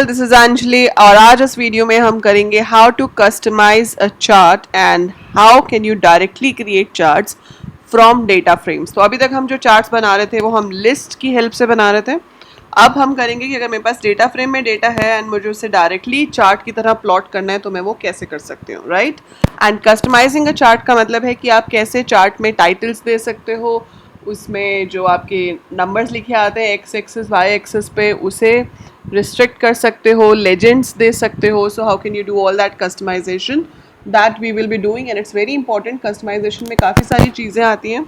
All, this is Anjali और आज इस वीडियो में हम करेंगे how to customize a chart and how can you directly create charts from data frames. तो अभी तक हम जो चार्ट्स बना रहे थे वो हम लिस्ट की हेल्प से बना रहे थे। अब हम करेंगे कि अगर मेरे पास डेटा फ्रेम में डेटा है एंड मुझे उसे डायरेक्टली चार्ट की तरह प्लॉट करना है तो मैं वो कैसे कर सकती हूँ, right. And customising a chart का मतलब है कि आप कैसे चार्ट में टाइटल्स दे सकते हो, उसमें जो आपके नंबर्स लिखे आते हैं एक्स एक्सिस वाई एक्सिस पे उसे रिस्ट्रिक्ट कर सकते हो, लेजेंड्स दे सकते हो। So how can you do all that customization, that we will be doing and it's very important. Customization में काफ़ी सारी चीज़ें आती हैं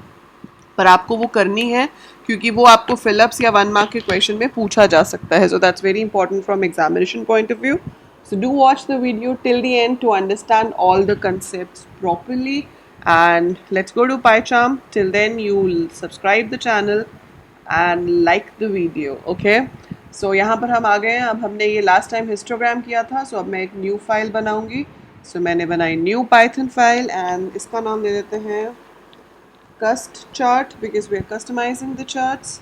पर आपको वो करनी है क्योंकि वो आपको फिलअप्स या 1 मार्क के क्वेश्चन में पूछा जा सकता है। So that's very important from examination point of view. So do watch the video till the end to understand all the concepts properly. And let's go to PyCharm. Till then, you'll subscribe the channel and like the video. Okay? So यहाँ पर हम आ गए हैं। अब हमने ये last time histogram किया था, so अब मैं एक न्यू फाइल बनाऊंगी। So मैंने बनाई न्यू पाइथन फाइल एंड इसका नाम दे देते हैं cust chart because we are customizing the charts.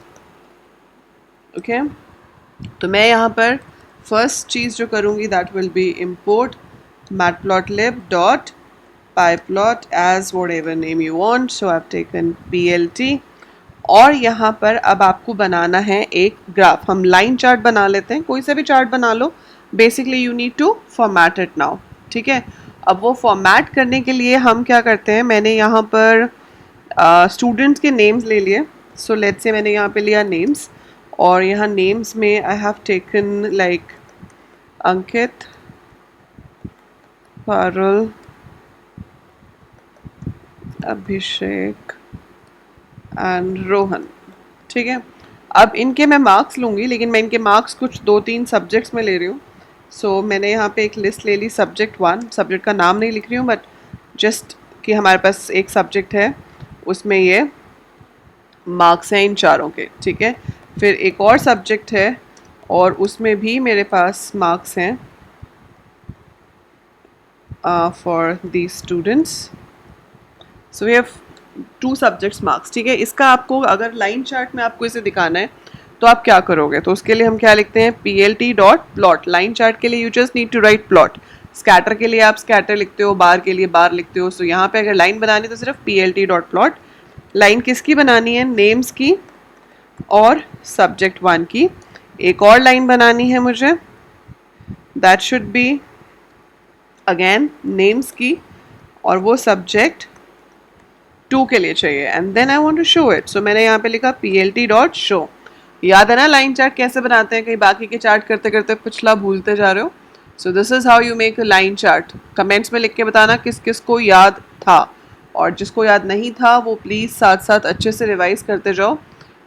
Okay? तो मैं यहाँ पर फर्स्ट चीज़ जो करूँगी that will be import matplotlib dot pyplot as whatever name you want. So I've taken plt और यहाँ पर अब आपको बनाना है एक ग्राफ। हम लाइन चार्ट बना लेते हैं, कोई सा भी चार्ट बना लो। Basically you need to format it now, ठीक है। अब वो फॉर्मेट करने के लिए हम क्या करते हैं, मैंने यहाँ पर स्टूडेंट्स के नेम्स ले लिए। सो लेट्स से मैंने यहाँ पे लिया नेम्स और यहाँ नेम्स में I have taken like Ankit, Parul, Abhishek and Rohan, ठीक है। अब इनके मैं मार्क्स लूँगी लेकिन मैं इनके मार्क्स कुछ 2-3 सब्जेक्ट्स में ले रही हूँ। सो मैंने यहाँ पे एक लिस्ट ले ली सब्जेक्ट 1। सब्जेक्ट का नाम नहीं लिख रही हूँ बट जस्ट कि हमारे पास एक सब्जेक्ट है उसमें ये मार्क्स हैं इन चारों के, ठीक है। फिर एक और सब्जेक्ट है और उसमें भी मेरे पास मार्क्स हैं for the students. So we have 2 subjects marks, ठीक है। इसका आपको अगर लाइन चार्ट में आपको इसे दिखाना है तो आप क्या करोगे, तो उसके लिए हम क्या लिखते हैं plt dot plot. Line chart के लिए you just need to write plot. Scatter के लिए आप स्कैटर लिखते हो, बार के लिए बार लिखते हो। सो यहाँ पे अगर लाइन बनानी तो सिर्फ plt डॉट प्लॉट। लाइन किसकी बनानी है, नेम्स की और सब्जेक्ट 1 की। एक और लाइन बनानी है मुझे, that should be again names की और वो सब्जेक्ट 2 के लिए चाहिए and then I want to show it. So मैंने यहाँ पे लिखा plt डॉट शो। याद है ना लाइन चार्ट कैसे बनाते हैं, कहीं बाकी के चार्ट करते करते पिछला भूलते जा रहे हो। So this is how you make a line chart. Comments में लिख के बताना किस किस को याद था और जिसको याद नहीं था वो प्लीज़ साथ साथ अच्छे से रिवाइज करते जाओ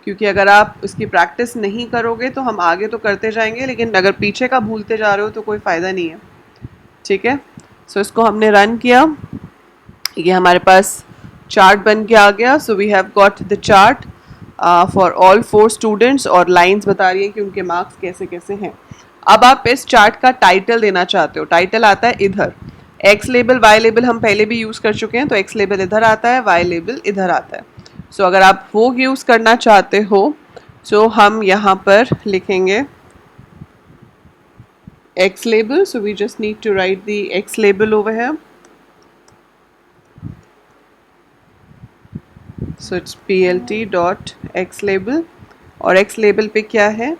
क्योंकि अगर आप इसकी प्रैक्टिस नहीं करोगे तो हम आगे तो करते जाएंगे लेकिन अगर पीछे का भूलते जा रहे हो तो कोई फ़ायदा नहीं है, ठीक है। सो इसको हमने रन किया, ये हमारे पास चार्ट बन के आ गया। So we have got the chart for all 4 students और लाइंस बता रही है कि उनके मार्क्स कैसे कैसे हैं। अब आप इस चार्ट का टाइटल देना चाहते हो, टाइटल आता है इधर। एक्स लेबल वाई लेबल हम पहले भी यूज़ कर चुके हैं तो एक्स लेबल इधर आता है, वाई लेबल इधर आता है। सो अगर आप वो यूज़ करना चाहते हो तो हम यहाँ पर लिखेंगे X label. So we just need to write the X label over here. So it's plt dot X label और एक्स लेबल पे क्या है,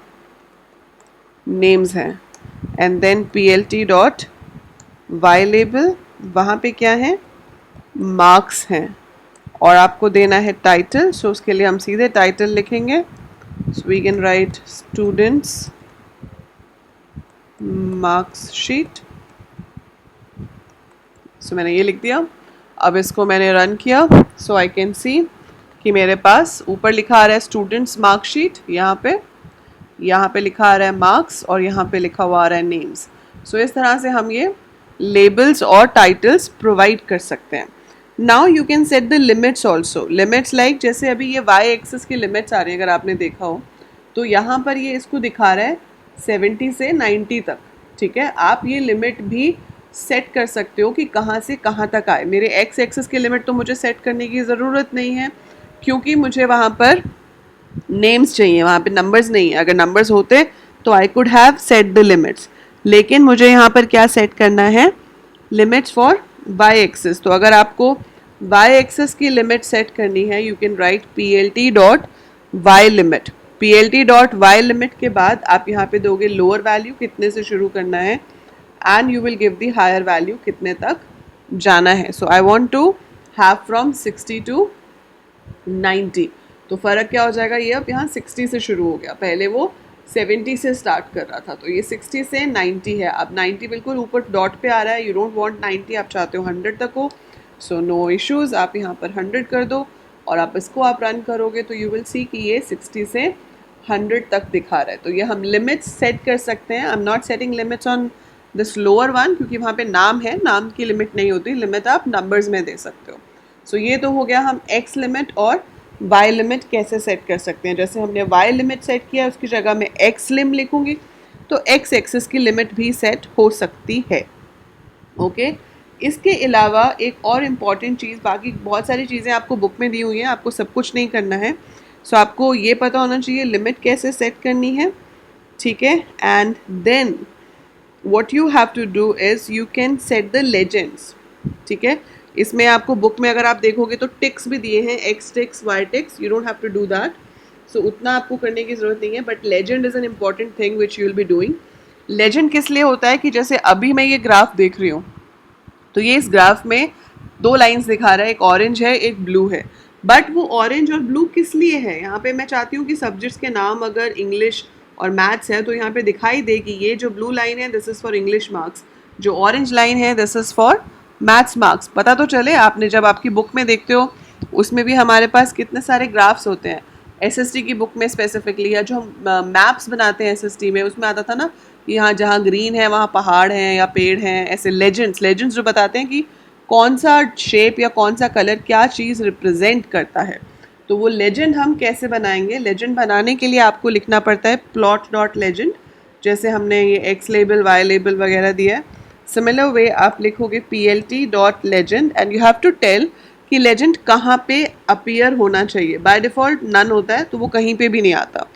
नेम्स हैं and then plt dot Y label, वहाँ पे क्या है, मार्क्स हैं और आपको देना है टाइटल। सो उसके लिए हम सीधे टाइटल लिखेंगे। So we can write students marks sheet. So मैंने ये लिख दिया। अब इसको मैंने रन किया सो आई कैन सी कि मेरे पास ऊपर लिखा आ रहा है स्टूडेंट्स मार्कशीट, यहाँ पे लिखा आ रहा है मार्क्स और यहाँ पे लिखा हुआ आ रहा है नेम्स। सो इस तरह से हम ये लेबल्स और टाइटल्स प्रोवाइड कर सकते हैं। Now you can set the limits also. Limits like जैसे अभी ये वाई एक्सिस की लिमिट्स आ रही है, अगर आपने देखा हो तो यहाँ पर ये इसको दिखा रहा है 70 से 90 तक, ठीक है। आप ये लिमिट भी सेट कर सकते हो कि कहाँ से कहाँ तक आए। मेरे एक्स एक्सिस की लिमिट तो मुझे सेट करने की ज़रूरत नहीं है क्योंकि मुझे वहाँ पर नेम्स चाहिए, वहाँ पे नंबर्स नहीं है। अगर नंबर्स होते तो I could have set the limits, लेकिन मुझे यहाँ पर क्या सेट करना है, लिमिट्स फॉर वाई एक्सिस। तो अगर आपको वाई एक्सिस की लिमिट सेट करनी है, you can write PLT dot Y limit. PLT dot Y limit के बाद आप यहाँ पे दोगे लोअर वैल्यू कितने से शुरू करना है, and you will give the higher value कितने तक जाना है। So I want to have from 60 to 90। तो फ़र्क क्या हो जाएगा, ये अब यहाँ 60 से शुरू हो गया, पहले वो 70 से स्टार्ट कर रहा था, तो ये 60 से 90 है। अब 90 बिल्कुल ऊपर डॉट पे आ रहा है, यू डोंट वांट 90, आप चाहते हो 100 तक हो, सो नो इश्यूज़, आप यहाँ पर 100 कर दो और आप इसको आप रन करोगे तो यू विल सी कि ये 60 से 100 तक दिखा रहा है। तो ये हम लिमिट्स सेट कर सकते हैं। I am not setting limits on this lower one, क्योंकि वहाँ पे नाम है, नाम की लिमिट नहीं होती, लिमिट आप नंबर्स में दे सकते हो। सो ये तो हो गया हम एक्स लिमिट और वाई लिमिट कैसे सेट कर सकते हैं। जैसे हमने वाई लिमिट सेट किया, उसकी जगह मैं एक्स लिम लिखूंगी, तो एक्स एक्सिस की लिमिट भी सेट हो सकती है। ओके, इसके अलावा एक और इम्पॉर्टेंट चीज़, बाकी बहुत सारी चीज़ें आपको बुक में दी हुई हैं, आपको सब कुछ नहीं करना है। सो आपको ये पता होना चाहिए लिमिट कैसे सेट करनी है, ठीक है। And then what you have to do is you can set the legends, ठीक है। इसमें आपको बुक में अगर आप देखोगे तो टिक्स भी दिए हैं, X ticks Y ticks, you don't have to do that, so उतना आपको करने की ज़रूरत नहीं है। But legend is an important thing which you will be doing. Legend किस लिए होता है कि जैसे अभी मैं ये ग्राफ देख रही हूँ, तो ये इस ग्राफ में दो लाइंस दिखा रहा है, एक ऑरेंज है एक ब्लू है, बट वो ऑरेंज और ब्लू किस लिए है, यहाँ पे मैं चाहती हूँ कि सब्जेक्ट्स के नाम अगर इंग्लिश और मैथ्स है तो यहाँ पे दिखाई दे कि ये जो ब्लू लाइन है this is for English marks, जो ऑरेंज लाइन है this is for maths marks. पता तो चले, आपने जब आपकी बुक में देखते हो उसमें भी हमारे पास कितने सारे ग्राफ्स होते हैं। SST की बुक में स्पेसिफिकली, या जो हम मैप्स बनाते हैं SST में, उसमें आता था ना कि यहाँ जहाँ ग्रीन है वहाँ पहाड़ हैं या पेड़ हैं, ऐसे लेजेंड्स जो बताते हैं कि कौन सा शेप या कौन सा कलर क्या चीज़ रिप्रेजेंट करता है। तो वो लेजेंड हम कैसे बनाएंगे, लेजेंड बनाने के लिए आपको लिखना पड़ता है प्लॉट डॉट लेजेंड, जैसे हमने ये एक्स लेबल वाई लेबल वगैरह दिया है। सिमिलर वे आप लिखोगे PLT dot legend and you have to tell कि लेजेंड कहाँ पे अपीयर होना चाहिए। बाय डिफ़ॉल्ट नन होता है तो वो कहीं पे भी नहीं आता।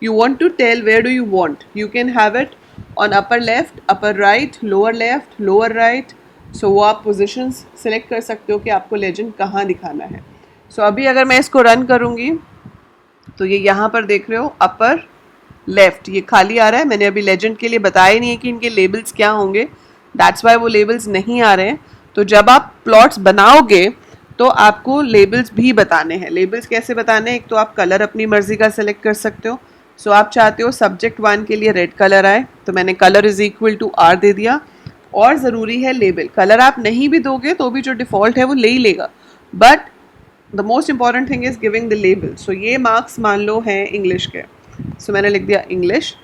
You want to tell where do you want, you can have it on upper left, upper right, lower left, lower right. So वो आप पोजिशंस सिलेक्ट कर सकते हो कि आपको लेजेंड कहाँ दिखाना है। सो अभी अगर मैं इसको रन करूँगी तो ये यहाँ पर देख रहे हो अपर लेफ्ट ये खाली आ रहा है। मैंने अभी लेजेंड के लिए बताया नहीं है कि इनके लेबल्स क्या होंगे, दैट्स वाई वो लेबल्स नहीं आ रहे हैं। तो जब आप प्लॉट्स बनाओगे तो आपको लेबल्स भी बताने हैं। लेबल्स कैसे बताने हैं, एक तो आप कलर अपनी मर्जी का सेलेक्ट कर सकते हो। सो आप चाहते हो सब्जेक्ट 1 के लिए रेड कलर आए, तो मैंने colour is equal to R दे दिया। और ज़रूरी है लेबल, कलर आप नहीं भी दोगे तो भी जो डिफ़ॉल्ट है वो ले ही लेगा, but the most important thing is giving the label. So ये मार्क्स मान लो हैं इंग्लिश के, सो मैंने लिख दिया इंग्लिश।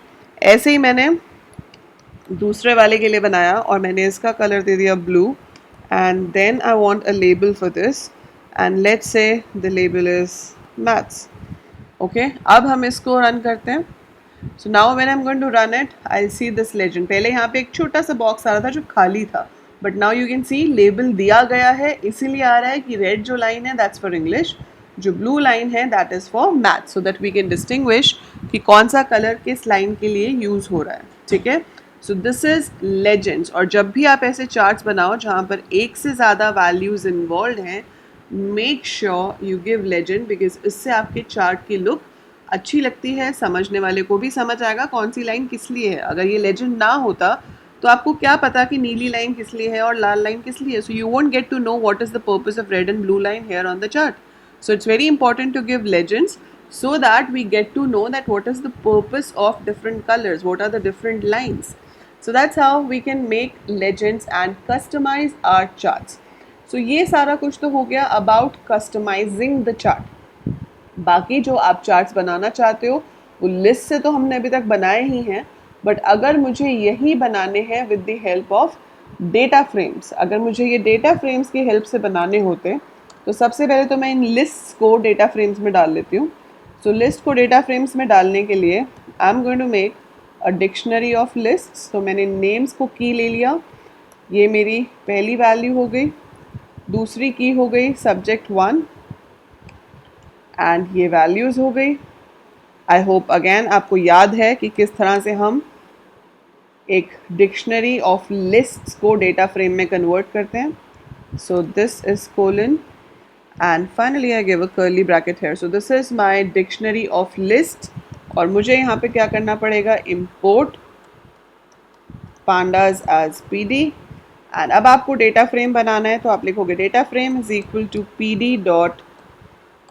ऐसे ही मैंने दूसरे वाले के लिए बनाया और मैंने इसका कलर दे दिया blue, and then I want a label for this and let's say the label is maths. Okay, अब हम इसको रन करते हैं। So now when I am going to run it I will see this legend. पहले यहाँ पे एक छोटा सा बॉक्स आ रहा था जो खाली था, but now you can see label दिया गया है, इसीलिए आ रहा है कि रेड जो लाइन है दैट्स फॉर इंग्लिश, जो ब्लू लाइन है that is for math, so that we can distinguish कि कौन सा कलर किस लाइन के लिए यूज़ हो रहा है। ठीक है, सो दिस इज़ लेजेंड्स। और जब भी आप ऐसे चार्ट्स बनाओ जहाँ पर एक से ज़्यादा वैल्यूज़ इन्वॉल्व हैं, make sure you give legend, because इससे आपके चार्ट की लुक अच्छी लगती है, समझने वाले को भी समझ आएगा कौन सी लाइन किस लिए है। अगर ये लेजेंड ना होता तो आपको क्या पता कि नीली लाइन किस लिए है और लाल लाइन किस लिए है। So you won't get to know what is the purpose of red and blue line here on the chart. So it's very important to give legends so that we get to know that what is the purpose of different colors, what are the different lines. So that's how we can make legends and customize our charts. So ये सारा कुछ तो हो गया about customizing the chart. बाकी जो आप charts बनाना चाहते हो वो list से तो हमने अभी तक बनाए ही हैं, but अगर मुझे यही बनाने हैं with the help of data frames, अगर मुझे ये data frames की help से बनाने होते तो सबसे पहले तो मैं इन लिस्ट्स को डेटा फ्रेम्स में डाल लेती हूँ। सो लिस्ट को डेटा फ्रेम्स में डालने के लिए I am going to make a dictionary of lists. तो मैंने नेम्स को की ले लिया, ये मेरी पहली वैल्यू हो गई। दूसरी की हो गई सब्जेक्ट 1 एंड ये वैल्यूज़ हो गई। आई होप अगेन आपको याद है कि किस तरह से हम एक डिक्शनरी ऑफ लिस्ट्स को डेटा फ्रेम में कन्वर्ट करते हैं. So this is colon and finally I give a curly bracket here. So this is my dictionary of list और मुझे यहाँ पे क्या करना पड़ेगा, import pandas as pd. and अब आपको डेटा फ्रेम बनाना है तो आप लिखोगे data frame is equal to pd dot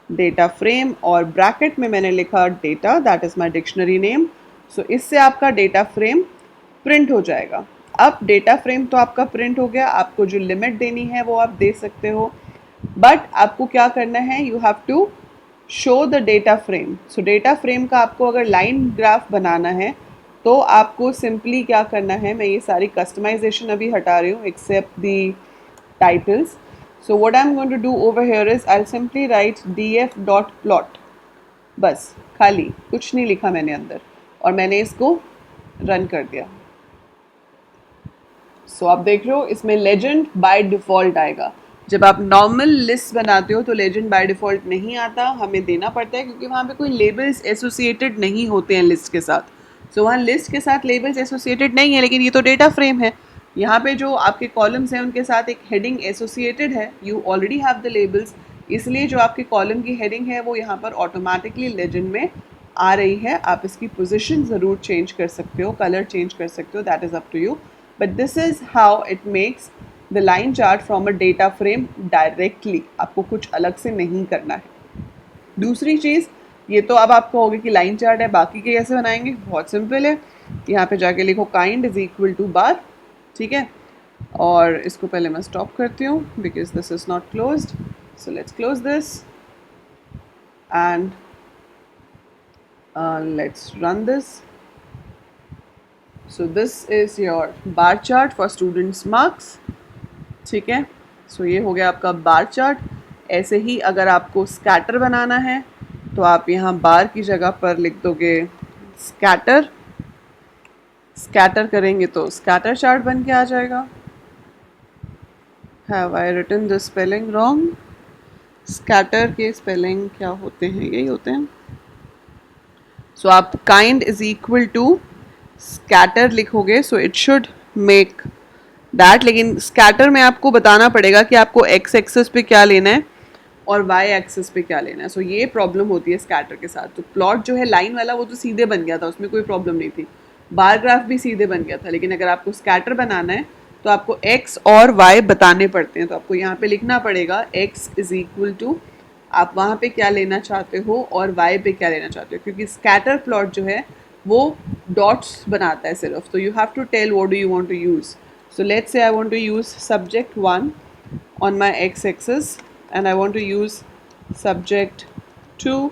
data frame और ब्रैकेट में मैंने लिखा data, that is my dictionary name. So इससे आपका डेटा फ्रेम प्रिंट हो जाएगा. अब डेटा फ्रेम तो आपका प्रिंट हो गया, आपको जो लिमिट देनी है वो आप दे सकते हो, बट आपको क्या करना है, you have to show the data frame. So data frame का आपको अगर लाइन ग्राफ बनाना है तो आपको सिंपली क्या करना है, मैं ये सारी कस्टमाइजेशन अभी हटा रही हूँ except the titles. So what I'm going to do over here is I'll simply write df.plot. बस खाली कुछ नहीं लिखा मैंने अंदर और मैंने इसको रन कर दिया. So आप देख रहे हो इसमें लेजेंड बाय डिफ़ॉल्ट आएगा. जब आप नॉर्मल लिस्ट बनाते हो तो लेजेंड बाय डिफ़ॉल्ट नहीं आता, हमें देना पड़ता है क्योंकि वहाँ पे कोई लेबल्स एसोसिएटेड नहीं होते हैं लिस्ट के साथ. सो वहाँ लिस्ट के साथ लेबल्स एसोसिएटेड नहीं है, लेकिन ये तो डेटा फ्रेम है. यहाँ पे जो आपके कॉलम्स हैं उनके साथ एक हेडिंग एसोसिएटेड है, you already have the labels, इसलिए जो आपके कॉलम की हेडिंग है वो यहाँ पर ऑटोमेटिकली लेजेंड में आ रही है. आप इसकी पोजीशन ज़रूर चेंज कर सकते हो, कलर चेंज कर सकते हो, that is up to you, but this is how it makes the line chart from a data frame directly. आपको कुछ अलग से नहीं करना है. दूसरी चीज़, ये तो अब आप कहोगे कि लाइन चार्ट है, बाकी के कैसे बनाएंगे, बहुत सिंपल है. यहाँ पे जाके लिखो काइंड इज इक्वल टू बार, ठीक है, और इसको पहले मैं स्टॉप करती हूँ because this is not closed. So let's close this and let's run this. So this is your bar chart for students marks, ठीक है. सो ये हो गया आपका बार चार्ट. ऐसे ही अगर आपको स्कैटर बनाना है तो आप यहाँ बार की जगह पर लिख दोगे स्कैटर. स्कैटर करेंगे तो स्कैटर चार्ट बन के आ जाएगा. Have I written the spelling wrong? Scatter के स्पेलिंग क्या होते हैं, यही होते हैं. सो आप kind is equal to scatter लिखोगे, so it should make that. लेकिन स्कैटर में आपको बताना पड़ेगा कि आपको एक्स एक्सेस पे क्या लेना है और वाई एक्सेस पे क्या लेना है. सो ये प्रॉब्लम होती है स्कैटर के साथ. तो प्लॉट जो है लाइन वाला वो तो सीधे बन गया था, उसमें कोई प्रॉब्लम नहीं थी. बार ग्राफ भी सीधे बन गया था, लेकिन अगर आपको स्कैटर बनाना है तो आपको x और y बताने पड़ते हैं. तो आपको यहाँ पे लिखना पड़ेगा x इज इक्वल टू आप वहाँ पे क्या लेना चाहते हो और y पे क्या लेना चाहते हो, क्योंकि स्कैटर प्लॉट जो है वो डॉट्स बनाता है सिर्फ. तो you have to tell what do you want to use. So let's say I want to use subject 1 on my x axis and I want to use subject 2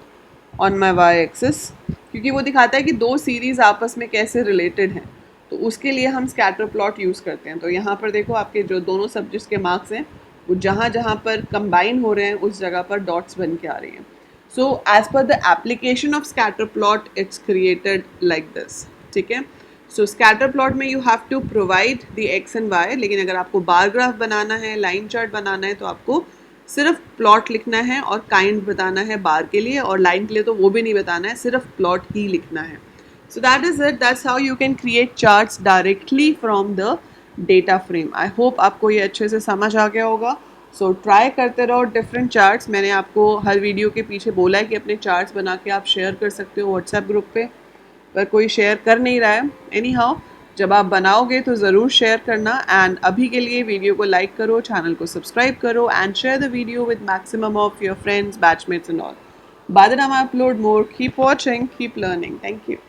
on my y axis, क्योंकि वो दिखाता है कि दो series आपस में कैसे related हैं. तो उसके लिए हम स्कैटर प्लॉट यूज़ करते हैं. तो यहाँ पर देखो आपके जो दोनों सब्जेक्ट्स के मार्क्स हैं वो जहाँ जहाँ पर कंबाइन हो रहे हैं उस जगह पर डॉट्स बन के आ रही हैं. So as per the application of scatter plot it's created like this, ठीक है. सो स्कैटर प्लॉट में you have to provide the X and Y, लेकिन अगर आपको बार ग्राफ बनाना है, लाइन चार्ट बनाना है, तो आपको सिर्फ प्लॉट लिखना है और काइंड बताना है बार के लिए, और लाइन के लिए तो वो भी नहीं बताना है, सिर्फ प्लॉट ही लिखना है. So that is it. That's how you can create charts directly from the data frame. I hope आपको ये अच्छे से समझ आ गया होगा. So try करते रहो different charts. मैंने आपको हर वीडियो के पीछे बोला है कि अपने charts बना के आप शेयर कर सकते हो व्हाट्सएप ग्रुप पे, पर कोई शेयर कर नहीं रहा है. Anyhow, जब आप बनाओगे तो ज़रूर शेयर करना. एंड अभी के लिए वीडियो को लाइक करो, चैनल को सब्सक्राइब करो and share the video with maximum of your friends, batchmates and all. By the time I upload more, keep watching, keep learning. Thank you.